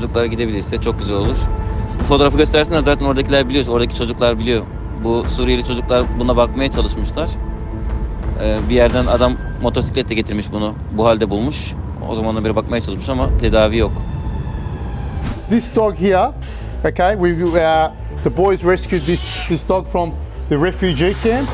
çocuklar gidebilirse çok güzel olur. Bu fotoğrafı göstersinler, zaten oradakiler biliyor, oradaki çocuklar biliyor. Bu Suriyeli çocuklar buna bakmaya çalışmışlar. Bir yerden adam motosikletle getirmiş bunu, bu halde bulmuş. O zamandan beri bakmaya çalışmış ama tedavi yok. This dog here, okay, the boys rescued this dog from the refugee camp.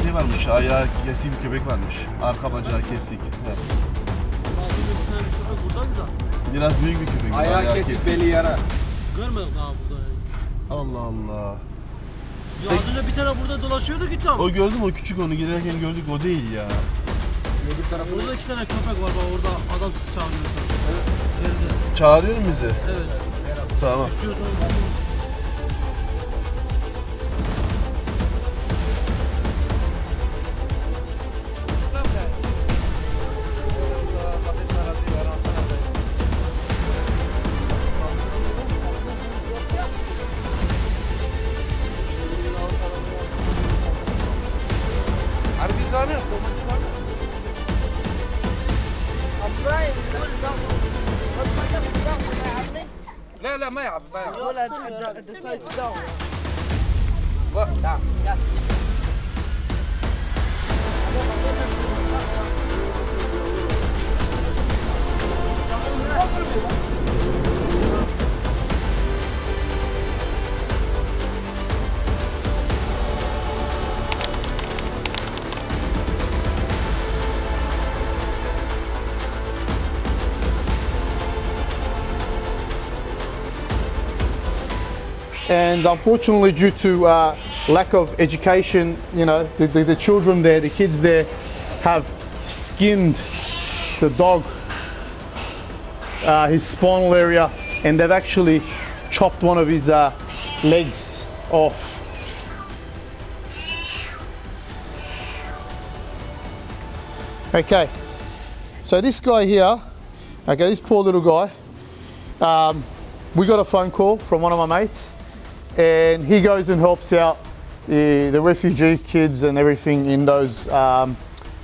Ne varmış? Ayağı kesik bir köpek varmış. Arka bacağı kesik. Evet. Biraz büyük bir köpek. Ayağı kesik, beli yara. Görmedik daha burada. Allah Allah. Ya az önce bir tane burada dolaşıyordu ki tam. O gördüm, o küçük, onu girerken gördük, o değil ya. Öbür tarafı Orada 2 tane köpek var bak, orada adam çağırıyor. Evet. Çağırıyor mu bizi? Evet. Tamam. لا لا ما يعرف ما يعرف ولا الدسايد داون نعم And unfortunately, due to lack of education, you know, the children there, the kids there have skinned the dog, his spinal area, and they've actually chopped one of his legs off. Okay, so this guy here, okay, this poor little guy, we got a phone call from one of my mates, and he goes and helps out the refugee kids and everything in those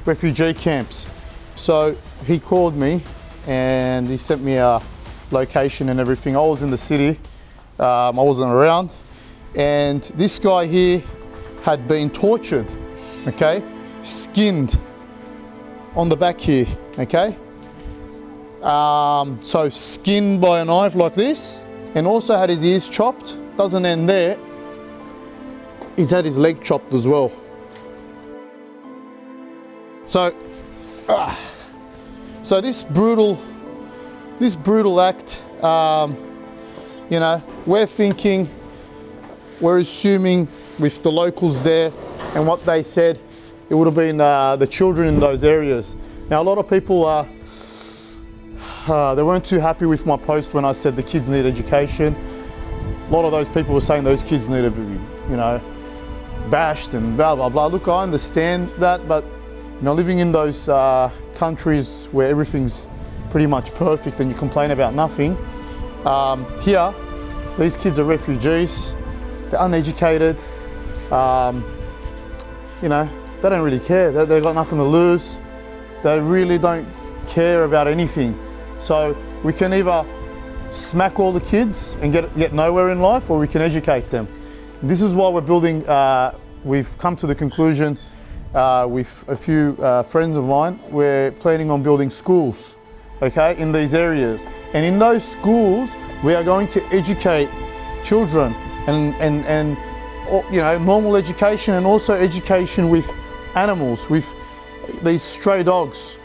refugee camps. So he called me and he sent me a location and everything. I was in the city, I wasn't around, and this guy here had been tortured, okay, skinned on the back here, okay. So skinned by a knife like this, and also had his ears chopped. Doesn't end there, he's had his leg chopped as well. So this brutal act, you know, we're assuming with the locals there and what they said, it would have been the children in those areas. Now a lot of people they weren't too happy with my post when I said the kids need education. A lot of those people were saying those kids need to be, you know, bashed and blah, blah, blah. Look, I understand that, but, you know, living in those countries where everything's pretty much perfect and you complain about nothing, here, these kids are refugees, they're uneducated, you know, they don't really care. They've got nothing to lose. They really don't care about anything. So we can either smack all the kids and get nowhere in life, or we can educate them. This is why we're building, we've come to the conclusion with a few friends of mine, we're planning on building schools, okay, in these areas. And in those schools, we are going to educate children and you know, normal education, and also education with animals, with these stray dogs.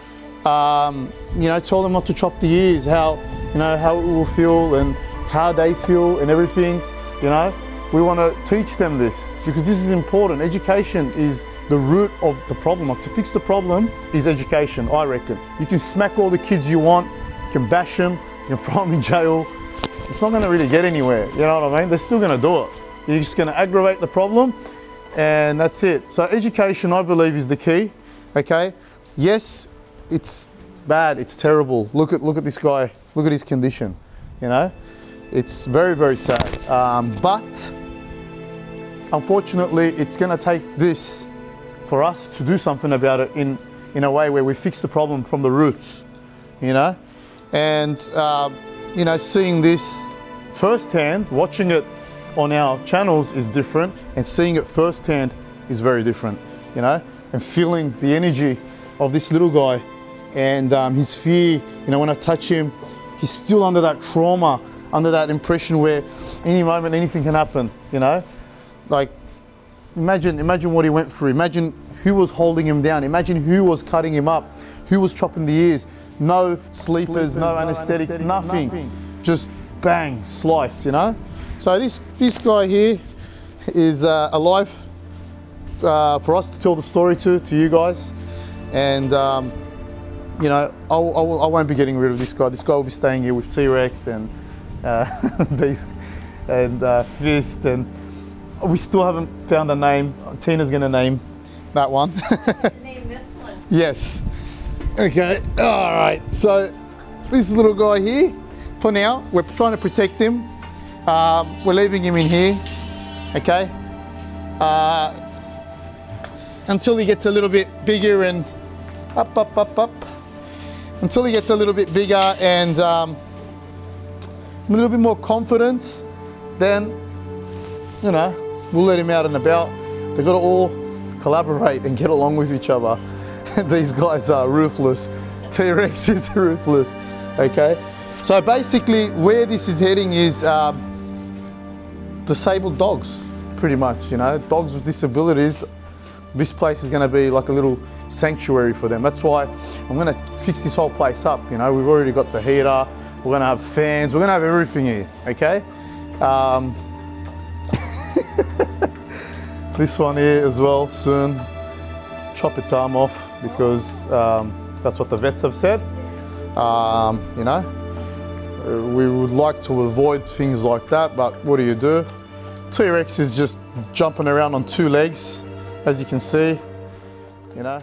You know, tell them not to chop the ears, how, you know, how it will feel and how they feel and everything, you know. We want to teach them this because this is important. Education is the root of the problem. Like, to fix the problem is education, I reckon. You can smack all the kids you want, you can bash them, you can throw them in jail. It's not going to really get anywhere, you know what I mean? They're still going to do it. You're just going to aggravate the problem, and that's it. So education, I believe, is the key, okay? Yes, it's bad, it's terrible. Look at this guy, look at his condition, you know? It's very, very sad. But unfortunately, it's going to take this for us to do something about it in a way where we fix the problem from the roots, you know? And, you know, seeing this firsthand, watching it on our channels is different, and seeing it firsthand is very different, you know? And feeling the energy of this little guy and his fear, you know, when I touch him, he's still under that trauma, under that impression where any moment anything can happen, you know? Like, imagine what he went through. Imagine who was holding him down. Imagine who was cutting him up, who was chopping the ears. No sleepers, no anesthetics, nothing. Just bang, slice, you know? So this guy here is alive for us to tell the story to you guys. And, you know, I won't be getting rid of this guy. This guy will be staying here with T-Rex and these and Fist, and we still haven't found a name. Tina's gonna name that one. Name this one. Yes. Okay. All right. So this little guy here, for now, we're trying to protect him. We're leaving him in here. Okay. Until he gets a little bit bigger and up. Until he gets a little bit bigger and a little bit more confidence, then, you know, we'll let him out and about. They've got to all collaborate and get along with each other. These guys are ruthless. T-Rex is ruthless, okay? So basically where this is heading is disabled dogs, pretty much, you know, dogs with disabilities. This place is going to be like a little sanctuary for them. That's why I'm going to fix this whole place up, you know. We've already got the heater, we're going to have fans, we're going to have everything here, okay? This one here as well, soon. Chop its arm off because that's what the vets have said. You know, we would like to avoid things like that, but what do? T-Rex is just jumping around on two legs, as you can see, you know.